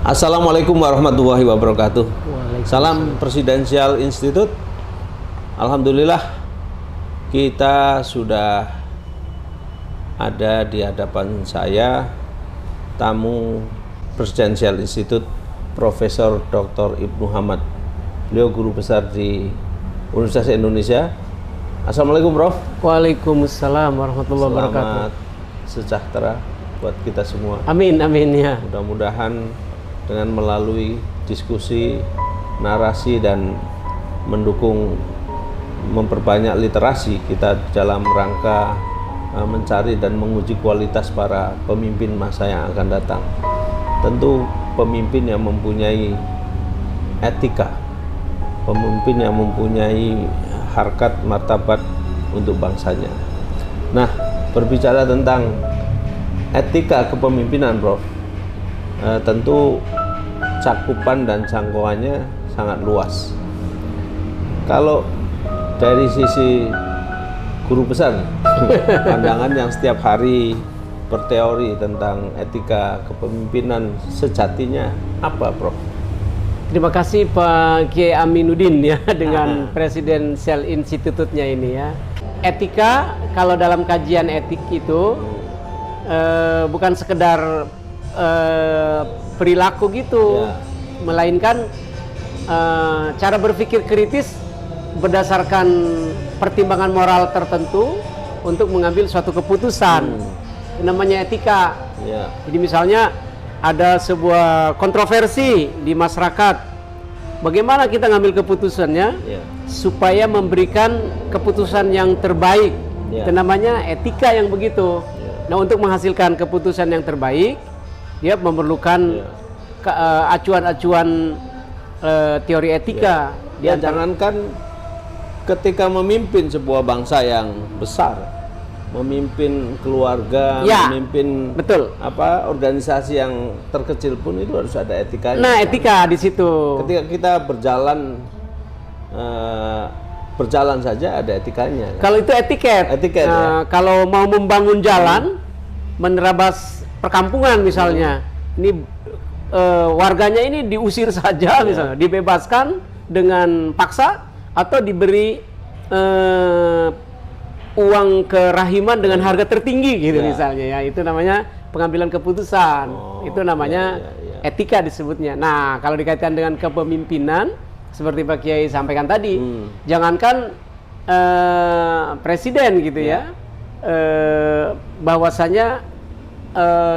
Assalamualaikum warahmatullahi wabarakatuh. Salam Presidensial Institute. Alhamdulillah kita sudah ada di hadapan saya tamu Presidensial Institute Profesor Dr. Ibnu Hamad. Beliau guru besar di Universitas Indonesia. Assalamualaikum Prof. Waalaikumsalam warahmatullahi wabarakatuh. Selamat sejahtera buat kita semua. Amin, amin ya. Mudah-mudahan dengan melalui diskusi, narasi dan mendukung memperbanyak literasi kita dalam rangka mencari dan menguji kualitas para pemimpin masa yang akan datang. Tentu pemimpin yang mempunyai etika, pemimpin yang mempunyai harkat martabat untuk bangsanya. Nah, berbicara tentang etika kepemimpinan, Prof, tentu cakupan dan jangkauannya sangat luas. Kalau dari sisi guru besar, pandangan yang setiap hari berteori tentang etika kepemimpinan sejatinya apa, Prof? Terima kasih Pak Kiai Aminuddin ya dengan Presidensial Institute-nya ini ya. Etika kalau dalam kajian etik itu bukan sekedar perilaku gitu, ya, melainkan cara berpikir kritis berdasarkan pertimbangan moral tertentu untuk mengambil suatu keputusan. Namanya etika. Ya. Jadi misalnya ada sebuah kontroversi di masyarakat, bagaimana kita ngambil keputusannya, ya, supaya memberikan keputusan yang terbaik. Ya. Itu namanya etika yang begitu. Ya. Nah, untuk menghasilkan keputusan yang terbaik, dia memerlukan acuan-acuan teori etika. Ya. Jangankan ketika memimpin sebuah bangsa yang besar, memimpin keluarga, ya, memimpin organisasi yang terkecil pun itu harus ada etikanya. Nah, etika di situ. Ketika kita berjalan saja ada etikanya. Kan? Kalau itu etiket. Ya. Kalau mau membangun jalan, menerabas perkampungan misalnya, ini warganya ini diusir saja, misalnya dibebaskan dengan paksa atau diberi uang kerahiman dengan harga tertinggi gitu, misalnya ya, itu namanya pengambilan keputusan. Itu namanya etika disebutnya. Nah, kalau dikaitkan dengan kepemimpinan seperti Pak Kiai sampaikan tadi, jangankan presiden gitu ya, bahwasanya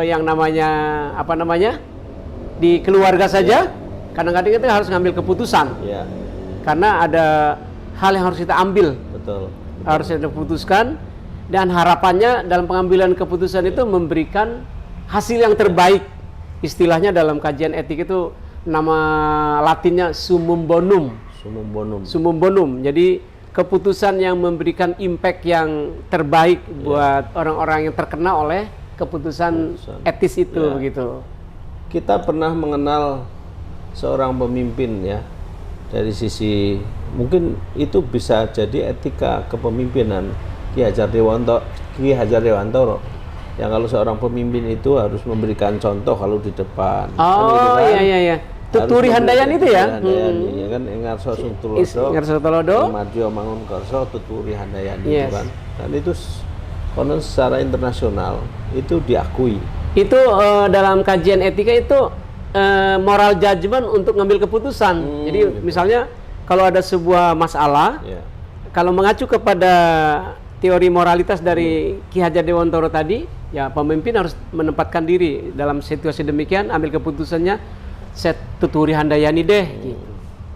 yang namanya di keluarga saja kadang-kadang kita harus ngambil keputusan, karena ada hal yang harus kita ambil. Betul. Harus kita putuskan, dan harapannya dalam pengambilan keputusan itu memberikan hasil yang terbaik. Istilahnya dalam kajian etik itu nama latinnya summum bonum. Summum bonum. Jadi keputusan yang memberikan impact yang terbaik buat orang-orang yang terkena oleh keputusan etis itu, begitu. Kita pernah mengenal seorang pemimpin ya, dari sisi mungkin itu bisa jadi etika kepemimpinan Ki Hajar Dewantoro, yang kalau seorang pemimpin itu harus memberikan contoh kalau di depan. Oh kan, iya. Tuturi Handayani itu ya. Ya kan, Ngarso Tulodo, Madyo Mangunkarso, Tuturi Handayani itu kan. Dan itu konon secara internasional itu diakui. Itu dalam kajian etika itu moral judgment untuk ngambil keputusan. Jadi misalnya kalau ada sebuah masalah, kalau mengacu kepada teori moralitas dari Ki Hajar Dewantoro tadi, ya pemimpin harus menempatkan diri dalam situasi demikian, ambil keputusannya, saya tuturi Handayani deh. Gitu.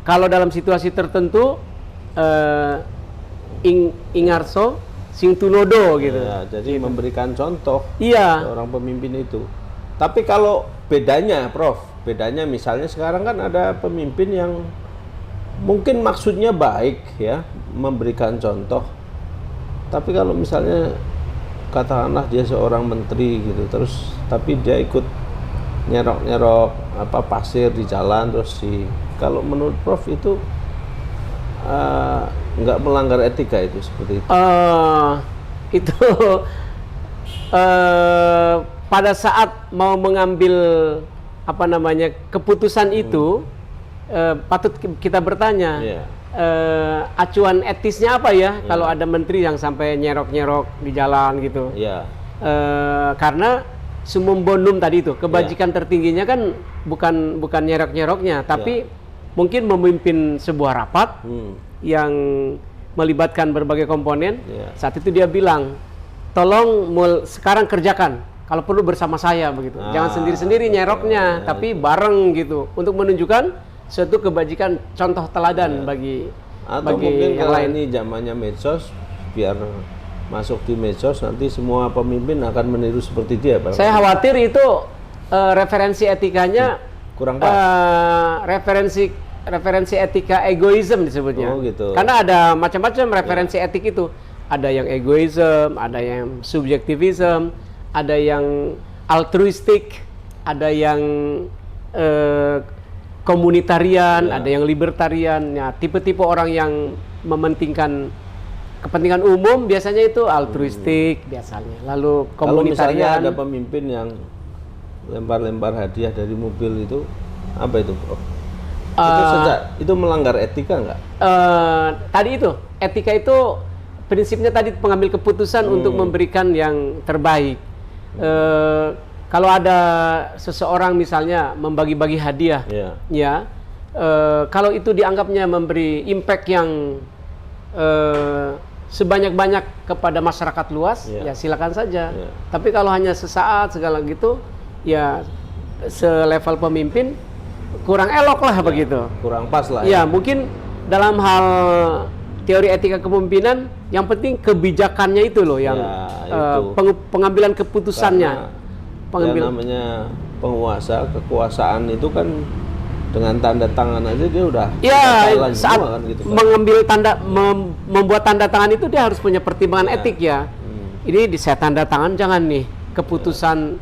Kalau dalam situasi tertentu, ingarso sing tulodo gitu. Ya, jadi memberikan contoh seorang pemimpin itu. Tapi kalau bedanya, Prof, misalnya sekarang kan ada pemimpin yang mungkin maksudnya baik ya, memberikan contoh. Tapi kalau misalnya katakanlah dia seorang menteri gitu, terus tapi dia ikut nyerok pasir di jalan, terus kalau menurut Prof itu nggak melanggar etika itu seperti itu? Pada saat mau mengambil apa namanya keputusan itu patut kita bertanya acuan etisnya apa ya kalau ada menteri yang sampai nyerok-nyerok di jalan gitu. Karena summum bonum tadi itu kebajikan tertingginya kan bukan nyerok-nyeroknya, tapi mungkin memimpin sebuah rapat yang melibatkan berbagai komponen. Saat itu dia bilang, tolong sekarang kerjakan, kalau perlu bersama saya begitu. Jangan sendiri-sendiri nyeroknya, tapi bareng gitu, untuk menunjukkan suatu kebajikan contoh teladan bagi mungkin yang lain. Ini zamannya medsos, biar masuk di medsos nanti semua pemimpin akan meniru seperti dia. Saya khawatir itu referensi etikanya kurang pas. referensi etika egoism disebutnya. Gitu. Karena ada macam-macam referensi etik itu. Ada yang egoism, ada yang subjektivism, ada yang altruistik, ada yang komunitarian, ada yang libertarian. Ya, tipe-tipe orang yang mementingkan kepentingan umum biasanya itu altruistik biasanya. Lalu komunitarian. Kalau misalnya ada pemimpin yang lempar-lempar hadiah dari mobil itu, apa itu, Prof? Itu melanggar etika nggak? Tadi itu etika itu prinsipnya tadi pengambil keputusan untuk memberikan yang terbaik. Kalau ada seseorang misalnya membagi-bagi hadiah, kalau itu dianggapnya memberi impact yang sebanyak-banyak kepada masyarakat luas, ya silakan saja. Tapi kalau hanya sesaat segala gitu, ya selevel pemimpin kurang elok lah begitu. Kurang pas lah. Ya, mungkin dalam hal teori etika kepemimpinan yang penting kebijakannya itu loh yang pengambilan keputusannya. Yang namanya penguasa, kekuasaan itu kan dengan tanda tangan aja dia udah saat kan, gitu, kan? Membuat tanda tangan itu dia harus punya pertimbangan etik ya. Ini saya tanda tangan, jangan nih keputusan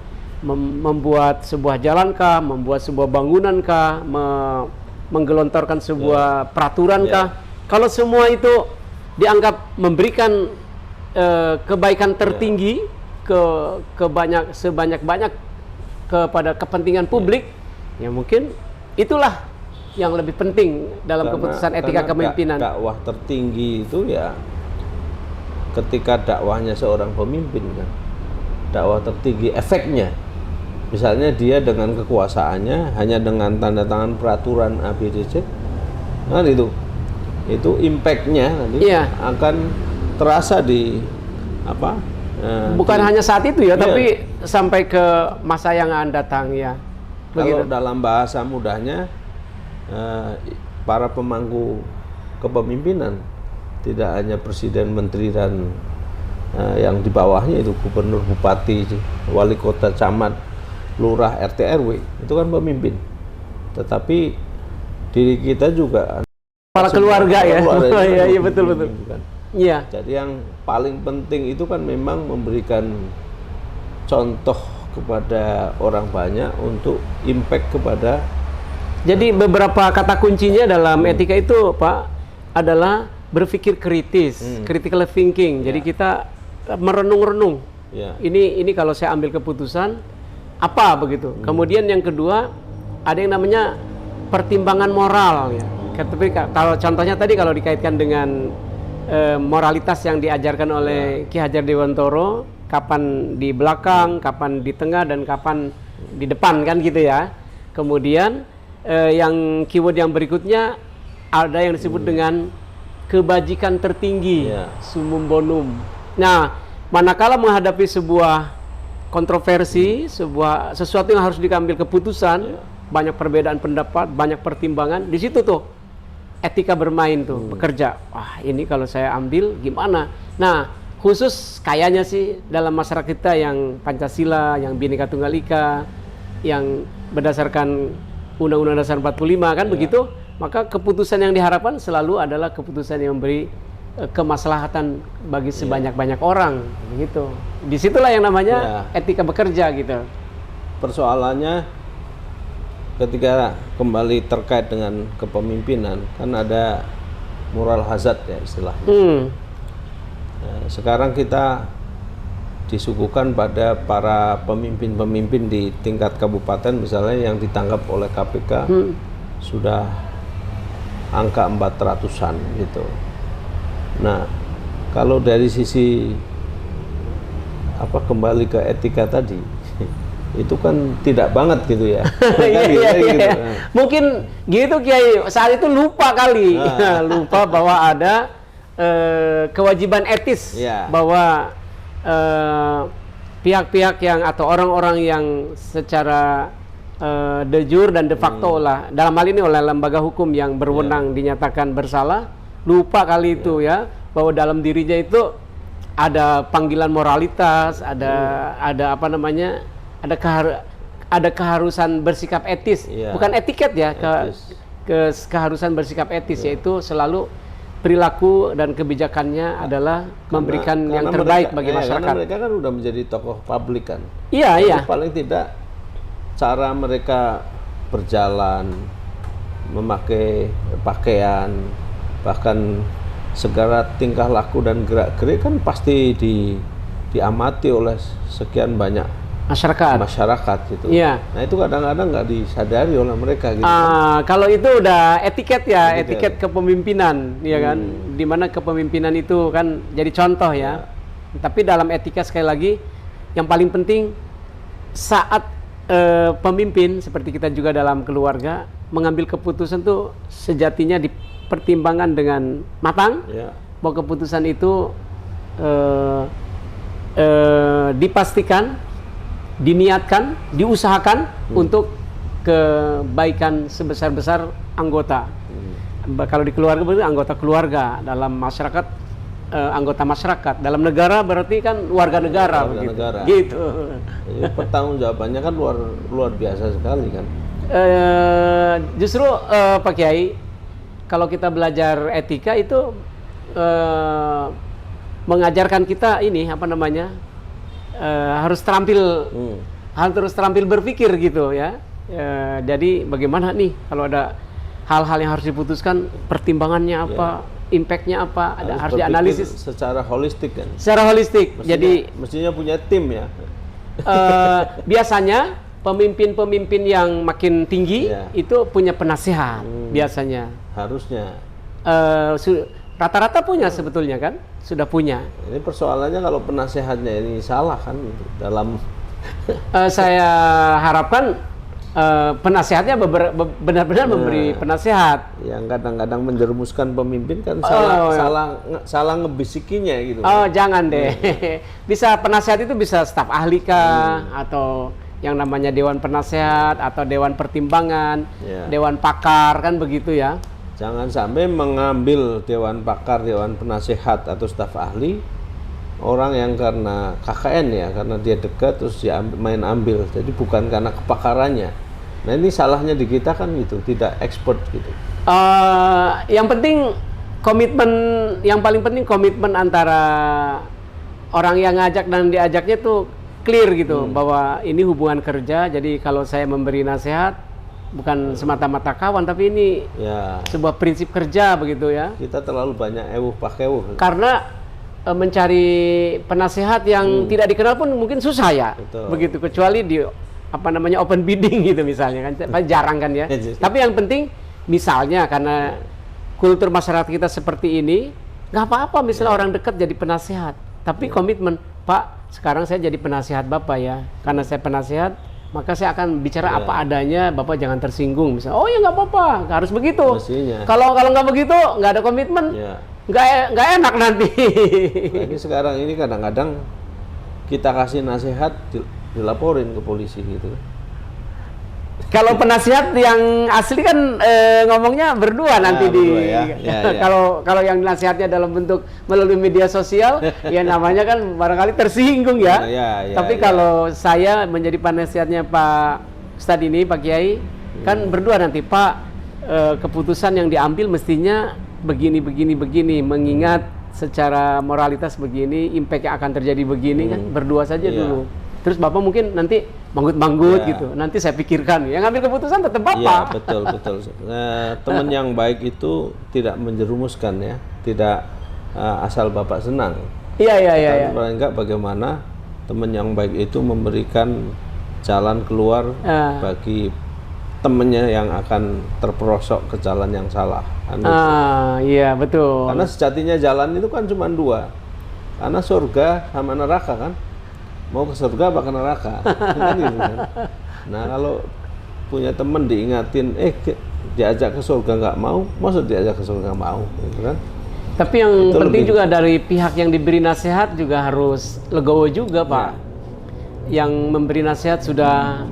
membuat sebuah jalan kah, membuat sebuah bangunan kah, menggelontorkan sebuah peraturan kah. Kalau semua itu dianggap memberikan kebaikan tertinggi sebanyak-banyak kepada kepentingan publik, ya mungkin itulah yang lebih penting dalam keputusan etika kepemimpinan. Dakwah tertinggi itu ya ketika dakwahnya seorang pemimpin kan. Dakwah tertinggi efeknya. Misalnya dia dengan kekuasaannya hanya dengan tanda tangan peraturan ABCD, kan itu impact-nya nanti akan terasa di apa? Bukan hanya saat itu ya, tapi sampai ke masa yang akan datang ya. Kalau dalam bahasa mudahnya, para pemangku kepemimpinan tidak hanya presiden, menteri dan yang di bawahnya itu gubernur, bupati, wali kota, camat, lurah, RT RW itu kan pemimpin. Tetapi diri kita juga para keluarga ya. Iya betul. Iya. Jadi yang paling penting itu kan memang memberikan contoh kepada orang banyak untuk impact kepada. Jadi beberapa kata kuncinya dalam etika itu, Pak, adalah berpikir kritis, critical thinking. Jadi kita merenung-renung. Ini kalau saya ambil keputusan apa begitu. Kemudian yang kedua ada yang namanya pertimbangan moral ya. Kalau contohnya tadi kalau dikaitkan dengan moralitas yang diajarkan oleh Ki Hajar Dewantoro, kapan di belakang, kapan di tengah, dan kapan di depan kan gitu ya. Kemudian yang keyword yang berikutnya ada yang disebut dengan kebajikan tertinggi, summum bonum. Nah, manakala menghadapi sebuah kontroversi, sesuatu yang harus diambil keputusan, banyak perbedaan pendapat, banyak pertimbangan, di situ tuh etika bermain tuh, bekerja. Wah, ini kalau saya ambil gimana? Nah, khusus kayaknya sih dalam masyarakat kita yang Pancasila, yang Bhinneka Tunggal Ika, yang berdasarkan Undang-Undang Dasar 45 kan begitu, maka keputusan yang diharapkan selalu adalah keputusan yang memberi kemaslahatan bagi sebanyak-banyak orang, begitu. Disitulah yang namanya etika bekerja gitu. Persoalannya ketika kembali terkait dengan kepemimpinan kan ada moral hazard ya istilahnya. Sekarang kita disuguhkan pada para pemimpin-pemimpin di tingkat kabupaten misalnya yang ditangkap oleh KPK sudah angka 400-an gitu. Nah, kalau dari sisi kembali ke etika tadi, itu kan tidak banget gitu ya. Gitu. Mungkin gitu Kiai, saat itu lupa kali, lupa bahwa ada kewajiban etis bahwa pihak-pihak yang atau orang-orang yang secara de jure dan de facto lah, dalam hal ini oleh lembaga hukum yang berwenang dinyatakan bersalah, lupa kali itu ya, bahwa dalam dirinya itu ada panggilan moralitas, ada apa namanya, ada keharusan bersikap etis, bukan etiket ya, keharusan bersikap etis, yaitu selalu perilaku dan kebijakannya adalah memberikan yang terbaik mereka, bagi masyarakat. Karena mereka kan udah menjadi tokoh publik kan. Iya. Paling tidak cara mereka berjalan, memakai pakaian, bahkan segala tingkah laku dan gerak-gerik kan pasti diamati oleh sekian banyak masyarakat gitu. Iya. Nah itu kadang-kadang nggak disadari oleh mereka gitu. Kalau itu udah etiket ya, etiket kepemimpinan, ya kan, dimana kepemimpinan itu kan jadi contoh ya. Tapi dalam etika sekali lagi, yang paling penting saat pemimpin seperti kita juga dalam keluarga mengambil keputusan tuh sejatinya dipertimbangkan dengan matang, bahwa keputusan itu dipastikan, diniatkan, diusahakan untuk kebaikan sebesar-besar anggota. Kalau di keluarga berarti anggota keluarga, dalam masyarakat anggota masyarakat, dalam negara berarti kan warga negara begitu. Gitu. Jadi pertanggungjawabannya kan luar biasa sekali kan. Justru Pak Kiai, kalau kita belajar etika itu mengajarkan kita ini apa namanya, harus terampil berpikir gitu ya. Jadi bagaimana nih kalau ada hal-hal yang harus diputuskan, pertimbangannya apa, impactnya apa, harus dianalisis secara holistik kan. Secara holistik. Mestinya punya tim ya. Biasanya pemimpin-pemimpin yang makin tinggi itu punya penasehat biasanya. Harusnya. Rata-rata punya sebetulnya kan, sudah punya. Ini persoalannya kalau penasehatnya ini salah kan dalam. Saya harapkan penasehatnya benar-benar memberi penasehat. Yang kadang-kadang menjerumuskan pemimpin kan salah ngebisikinya gitu. Oh jangan deh. Bisa penasehat itu bisa staf ahli kah, atau yang namanya dewan penasehat atau dewan pertimbangan, dewan pakar kan begitu ya. Jangan sampai mengambil dewan pakar, dewan penasehat atau staf ahli orang yang karena KKN ya, karena dia dekat terus dia main ambil. Jadi bukan karena kepakarannya. Nah ini salahnya di kita kan gitu, tidak expert gitu. Yang penting komitmen, yang paling penting komitmen antara orang yang ngajak dan diajaknya tuh clear gitu, bahwa ini hubungan kerja. Jadi kalau saya memberi nasihat bukan semata-mata kawan, tapi ini sebuah prinsip kerja begitu ya. Kita terlalu banyak pakewuh. Karena mencari penasehat yang tidak dikenal pun mungkin susah ya. Betul. Begitu, kecuali di apa namanya open bidding gitu misalnya kan, jarang kan ya. Tapi yang penting misalnya karena kultur masyarakat kita seperti ini, nggak apa-apa misalnya orang dekat jadi penasehat. Tapi komitmen, Pak, sekarang saya jadi penasehat Bapak ya. Karena saya penasehat, maka saya akan bicara apa adanya, Bapak jangan tersinggung. Misalnya, oh ya nggak apa-apa, nggak harus begitu. Kalau nggak begitu, nggak ada komitmen, nggak enak nanti. Lagi sekarang ini kadang-kadang kita kasih nasihat dilaporin ke polisi gitu. Kalau penasihat yang asli kan ngomongnya berdua nanti Kalau yang nasihatnya dalam bentuk melalui media sosial, ya namanya kan barangkali tersinggung ya. Tapi kalau saya menjadi penasihatnya Pak Ustadz ini, Pak Kiai, kan berdua nanti, Pak, keputusan yang diambil mestinya begini, mengingat secara moralitas begini, impact yang akan terjadi begini, kan berdua saja dulu. Terus Bapak mungkin nanti manggut-manggut gitu. Nanti saya pikirkan. Yang ngambil keputusan tetap Bapak. Iya, betul. Teman yang baik itu tidak menjerumuskan ya. Tidak asal Bapak senang. Iya. Paling enggak bagaimana teman yang baik itu memberikan jalan keluar bagi temennya yang akan terperosok ke jalan yang salah. Iya betul. Karena sejatinya jalan itu kan cuma dua. Karena surga sama neraka kan. Mau ke surga apa ke neraka? Kan gitu kan. Nah kalau punya temen diingatin, diajak ke surga nggak mau, maksud diajak ke surga nggak mau, gitu kan? Tapi yang itu penting juga dari pihak yang diberi nasihat juga harus legowo juga, Pak. Yang memberi nasihat sudah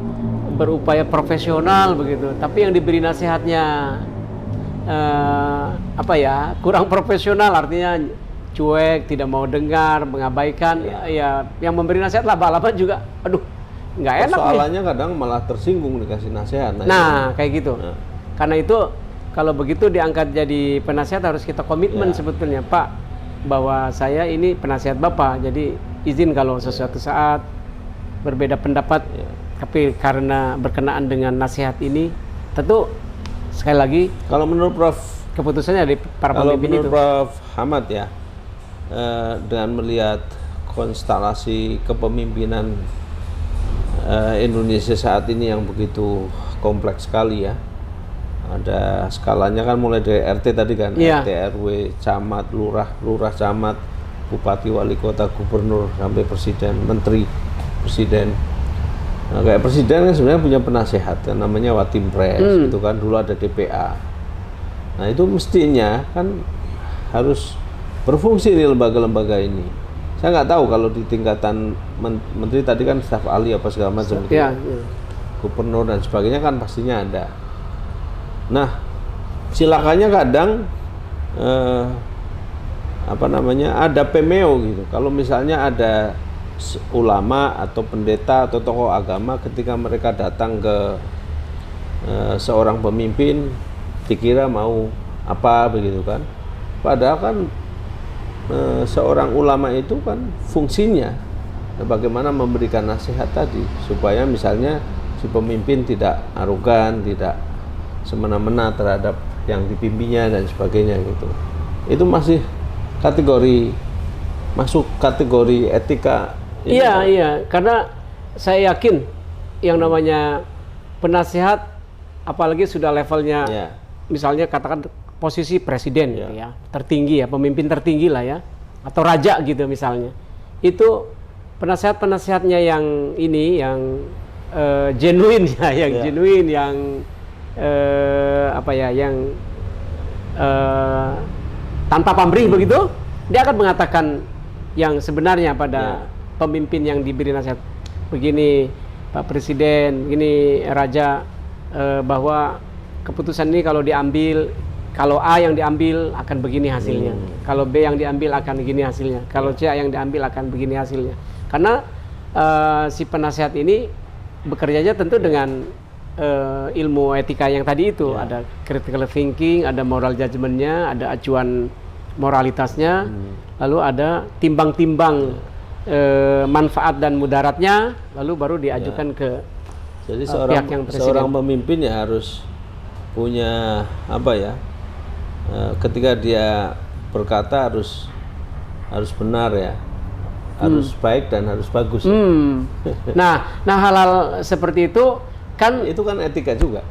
berupaya profesional begitu, tapi yang diberi nasihatnya kurang profesional, artinya cuek, tidak mau dengar, mengabaikan. Ya yang memberi nasihat laba-laba juga, aduh, nggak enak. Soalannya kadang malah tersinggung dikasih nasihat. Nah kayak gitu. Karena itu kalau begitu diangkat jadi penasihat harus kita komitmen sebetulnya, Pak, bahwa saya ini penasihat Bapak, jadi izin kalau sesuatu saat berbeda pendapat, tapi karena berkenaan dengan nasihat ini, tentu sekali lagi kalau menurut Prof, keputusannya dari para pemimpin itu. Prof Hamad ya, dengan melihat konstelasi kepemimpinan Indonesia saat ini yang begitu kompleks sekali ya. Ada skalanya kan mulai dari RT tadi kan, RT, RW, camat, lurah, camat, bupati, wali kota, gubernur, sampai presiden, menteri, presiden. Nah, kayak presiden kan sebenarnya punya penasehat yang namanya Watimpres, gitu kan, dulu ada DPA. Nah itu mestinya kan harus berfungsi di lembaga-lembaga ini. Saya nggak tahu kalau di tingkatan menteri tadi kan staf ahli apa segala macam, gubernur dan sebagainya kan pastinya ada. Nah, silakannya kadang ada pemeo gitu. Kalau misalnya ada ulama atau pendeta atau tokoh agama, ketika mereka datang ke seorang pemimpin, dikira mau apa begitu kan. Padahal kan seorang ulama itu kan fungsinya bagaimana memberikan nasihat tadi, supaya misalnya si pemimpin tidak arogan, tidak semena-mena terhadap yang dipimpinnya dan sebagainya gitu. Itu masuk kategori etika. Iya, karena saya yakin yang namanya penasihat, apalagi sudah levelnya, misalnya katakan posisi presiden gitu ya, tertinggi ya, pemimpin tertinggi lah ya, atau raja gitu misalnya, itu penasihat-penasihatnya yang ini, yang genuine ya, yang genuine, yang tanpa pamrih begitu, dia akan mengatakan yang sebenarnya pada pemimpin yang diberi nasihat. Begini Pak Presiden, begini Raja, bahwa keputusan ini kalau diambil, kalau A yang diambil akan begini hasilnya, kalau B yang diambil akan begini hasilnya, kalau C yang diambil akan begini hasilnya. Karena si penasihat ini bekerjanya tentu dengan ilmu etika yang tadi itu, ada critical thinking, ada moral judgment-nya, ada acuan moralitasnya, lalu ada timbang-timbang manfaat dan mudaratnya, lalu baru diajukan ke jadi pihak yang presiden. Seorang pemimpin ya harus punya ketika dia berkata harus benar ya, harus baik dan harus bagus. Nah hal-hal seperti itu kan etika juga.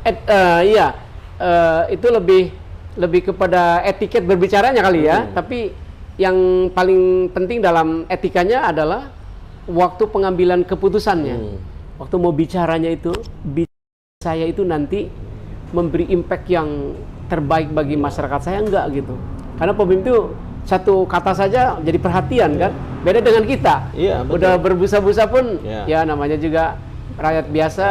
Itu lebih kepada etiket berbicaranya kali ya. Tapi yang paling penting dalam etikanya adalah waktu pengambilan keputusannya. Waktu mau bicaranya itu, saya itu nanti memberi impact yang terbaik bagi masyarakat saya enggak gitu. Karena pemimpin itu satu kata saja jadi perhatian kan. Beda dengan kita. Udah berbusa-busa pun ya namanya juga rakyat biasa,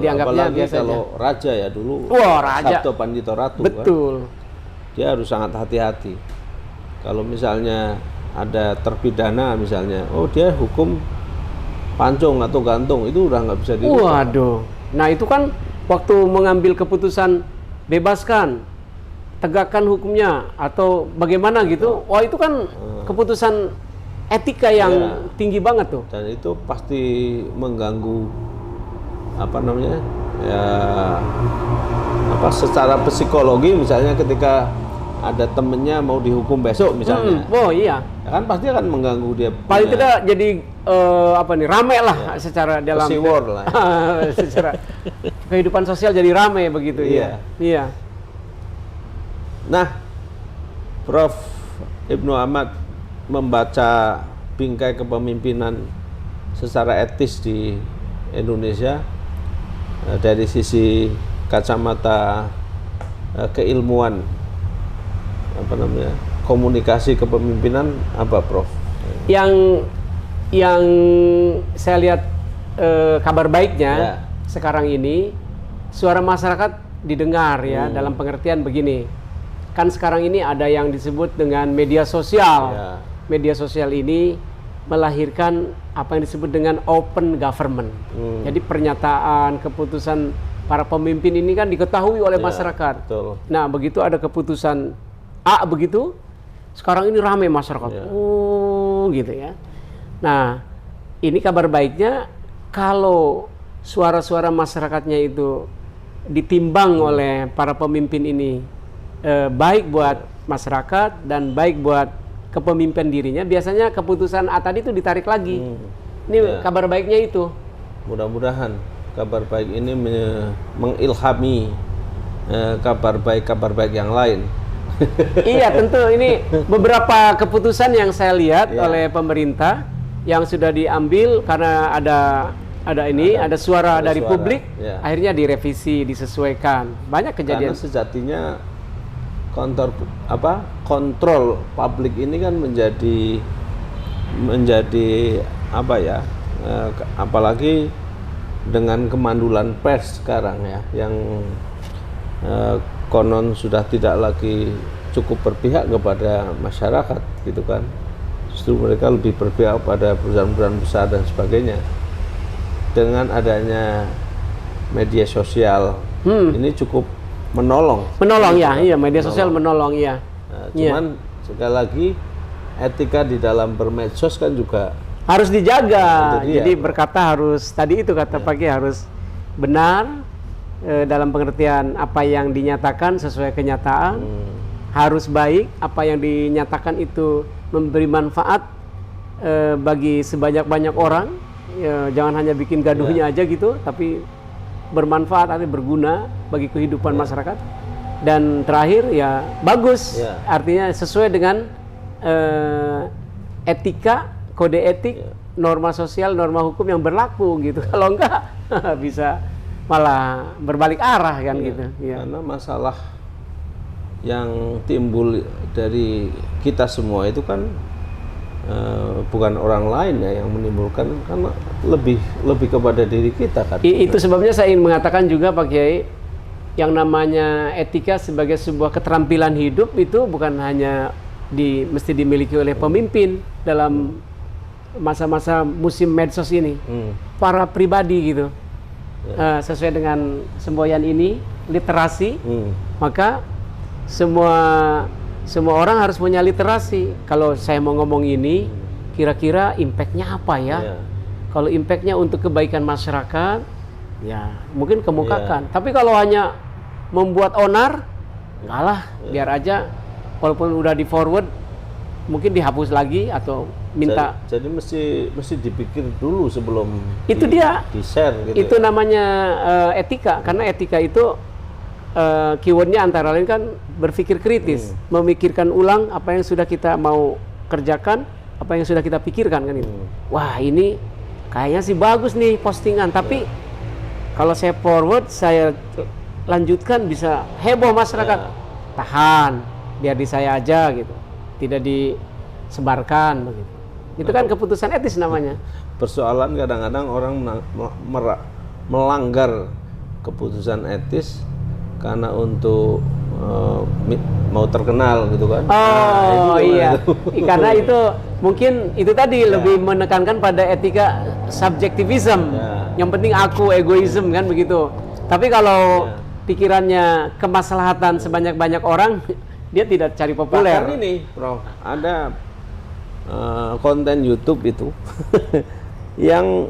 dianggapnya apalagi biasa kalau aja. raja ya dulu, raja. Sabto Pandito Ratu. Betul. Kan? Dia harus sangat hati-hati. Kalau misalnya ada terpidana misalnya, dia hukum pancung atau gantung, itu udah nggak bisa dirubah. Waduh. Nah itu kan waktu mengambil keputusan bebaskan, tegakkan hukumnya atau bagaimana gitu. Wah itu kan keputusan etika yang tinggi banget tuh. Dan itu pasti mengganggu secara psikologi, misalnya ketika ada temennya mau dihukum besok misalnya. Oh iya. Ya kan pasti akan mengganggu dia. Paling tidak jadi rame lah secara dalam war lah. Secara kehidupan sosial jadi rame begitu ya. Iya. Nah, Prof. Ibnu Ahmad membaca bingkai kepemimpinan secara etis di Indonesia dari sisi kacamata keilmuan, komunikasi kepemimpinan apa, Prof? Yang saya lihat kabar baiknya sekarang ini suara masyarakat didengar ya, dalam pengertian begini. Kan sekarang ini ada yang disebut dengan media sosial. Media sosial ini melahirkan apa yang disebut dengan open government. Jadi pernyataan, keputusan para pemimpin ini kan diketahui oleh masyarakat. Betul. Nah, begitu ada keputusan A begitu, sekarang ini ramai masyarakat. Oh, gitu ya. Nah, ini kabar baiknya kalau suara-suara masyarakatnya itu ditimbang oleh para pemimpin ini baik buat masyarakat dan baik buat kepemimpinan dirinya, biasanya keputusan A tadi itu ditarik lagi. Ini kabar baiknya itu. Mudah-mudahan kabar baik ini mengilhami kabar baik yang lain. Iya, tentu ini beberapa keputusan yang saya lihat oleh pemerintah yang sudah diambil karena ada suara dari publik, akhirnya direvisi, disesuaikan. Banyak kejadian. Karena sejatinya kontrol publik ini kan menjadi apa ya? Apalagi dengan kemandulan pers sekarang ya, yang konon sudah tidak lagi cukup berpihak kepada masyarakat gitu kan, justru mereka lebih berpihak pada perusahaan-perusahaan besar dan sebagainya. Dengan adanya media sosial ini cukup menolong ya, iya, media sosial menolong ya. Cuman sekali lagi etika di dalam bermedsos kan juga harus dijaga. Jadi berkata harus, tadi itu kata Pak Kiai, harus benar dalam pengertian apa yang dinyatakan sesuai kenyataan, harus baik, apa yang dinyatakan itu memberi manfaat bagi sebanyak-banyak orang, jangan hanya bikin gaduhnya aja gitu, tapi bermanfaat atau berguna bagi kehidupan masyarakat. Dan terakhir ya bagus, artinya sesuai dengan etika, kode etik, norma sosial, norma hukum yang berlaku gitu. Kalau enggak bisa malah berbalik arah kan gitu. Karena masalah yang timbul dari kita semua itu kan bukan orang lain ya yang menimbulkan, karena lebih kepada diri kita kan. Itu sebabnya saya ingin mengatakan juga Pak Kiai, yang namanya etika sebagai sebuah keterampilan hidup itu bukan hanya mesti dimiliki oleh pemimpin dalam masa-masa musim medsos ini, para pribadi gitu, sesuai dengan semboyan ini, literasi, maka semua orang harus punya literasi. Kalau saya mau ngomong ini, kira-kira impactnya apa ya? Kalau impactnya untuk kebaikan masyarakat, ya mungkin kemukakan. Tapi kalau hanya membuat onar, enggak lah, biar aja, walaupun udah di forward, mungkin dihapus lagi atau minta. Jadi mesti dipikir dulu sebelum itu dia di-share gitu. Itu namanya etika, karena etika itu keywordnya antara lain kan berpikir kritis, memikirkan ulang apa yang sudah kita mau kerjakan, apa yang sudah kita pikirkan kan itu. Wah, ini kayaknya sih bagus nih postingan, tapi kalau saya forward, saya lanjutkan bisa heboh masyarakat. Tahan, biar di saya aja gitu, tidak disebarkan begitu. Itu kan keputusan etis namanya. Persoalan kadang-kadang orang melanggar keputusan etis karena untuk mau terkenal gitu kan. Oh iya, karena itu mungkin itu tadi lebih menekankan pada etika subjektivism. Yang penting aku, egoisme kan begitu. Tapi kalau pikirannya kemaslahatan sebanyak-banyak orang, dia tidak cari populer. Bahkan ini, Prof, ada konten YouTube itu yang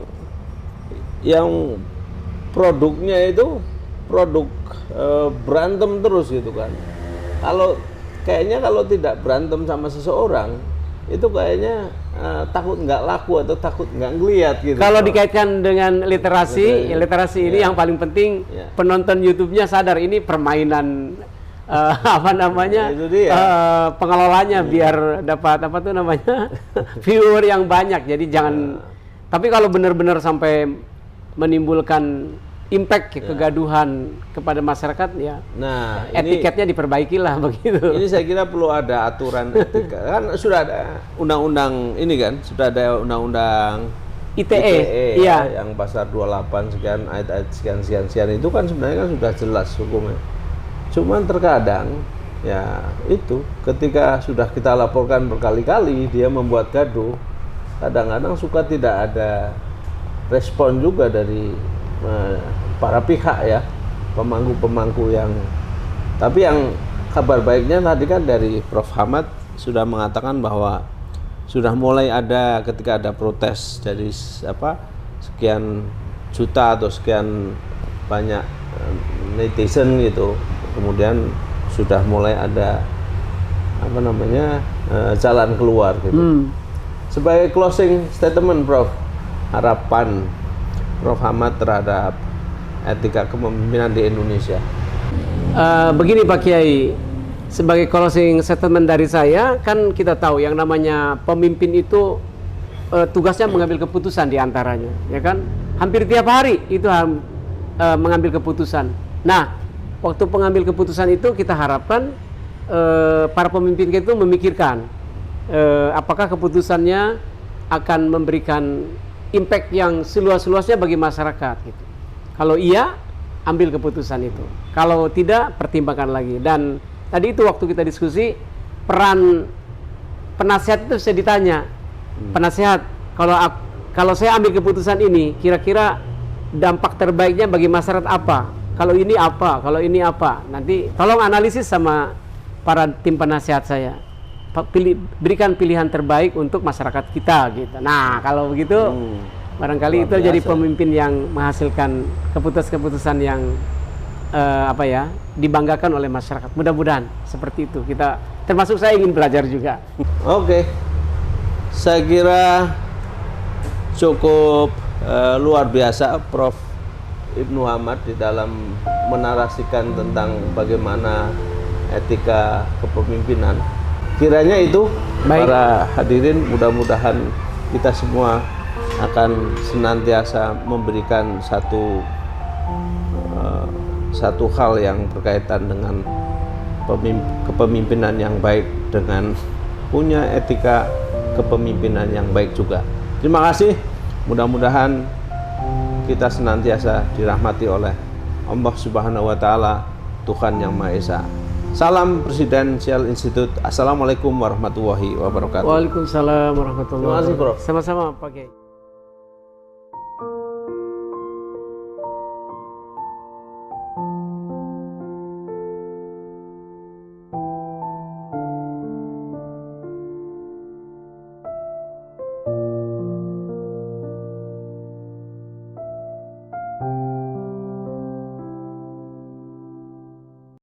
produknya itu produk berantem terus gitu kan. kayaknya kalau tidak berantem sama seseorang itu kayaknya takut nggak laku atau takut nggak ngeliat gitu. Kalau dikaitkan dengan literasi, literasi ini yang paling penting penonton YouTube-nya sadar ini permainan apa namanya pengelolanya biar dapat apa tuh namanya viewer yang banyak. Jadi jangan. Tapi kalau benar-benar sampai menimbulkan impact kegaduhan kepada masyarakat ya. Nah, etiketnya diperbaikilah begitu. Ini saya kira perlu ada aturan etika. Kan sudah ada undang-undang ini kan, sudah ada undang-undang ITE iya. Yang pasal 28 sekian ayat sekian itu kan sebenarnya kan sudah jelas hukumnya. Cuman terkadang ya itu ketika sudah kita laporkan berkali-kali dia membuat gaduh, kadang-kadang suka tidak ada respon juga dari para pihak ya, pemangku-pemangku yang. Tapi yang kabar baiknya tadi kan dari Prof. Hamad sudah mengatakan bahwa sudah mulai ada ketika ada protes dari sekian juta atau sekian banyak netizen gitu, kemudian sudah mulai ada jalan keluar gitu. Sebagai closing statement, Prof, harapan Prof. Hamad terhadap etika kepemimpinan di Indonesia. Begini Pak Kiai, sebagai closing statement dari saya, kan kita tahu yang namanya pemimpin itu tugasnya mengambil keputusan diantaranya, ya kan? Hampir tiap hari itu mengambil keputusan. Nah, waktu pengambil keputusan itu kita harapkan para pemimpin itu memikirkan apakah keputusannya akan memberikan impact yang seluas-luasnya bagi masyarakat gitu. Kalau iya, ambil keputusan itu. Kalau tidak, pertimbangkan lagi. Dan tadi itu waktu kita diskusi, peran penasihat itu bisa ditanya. Penasihat, kalau saya ambil keputusan ini, kira-kira dampak terbaiknya bagi masyarakat apa? Kalau ini apa? Kalau ini apa? Nanti tolong analisis sama para tim penasihat saya. Berikan pilihan terbaik untuk masyarakat kita gitu. Nah, kalau begitu barangkali itu jadi pemimpin yang menghasilkan keputusan-keputusan yang dibanggakan oleh masyarakat. Mudah-mudahan seperti itu. Kita termasuk saya ingin belajar juga. Oke. Saya kira cukup luar biasa Prof. Ibnu Hamad di dalam menarasikan tentang bagaimana etika kepemimpinan. Kiranya itu para hadirin, mudah-mudahan kita semua akan senantiasa memberikan satu hal yang berkaitan dengan kepemimpinan yang baik, dengan punya etika kepemimpinan yang baik juga. Terima kasih. Mudah-mudahan kita senantiasa dirahmati oleh Allah Subhanahu wa Ta'ala, Tuhan yang Maha Esa. Salam Presidential Institute. Assalamualaikum warahmatullahi wabarakatuh. Waalaikumsalam warahmatullahi wabarakatuh. Terima kasih, Prof. Sama-sama Pak Kiai.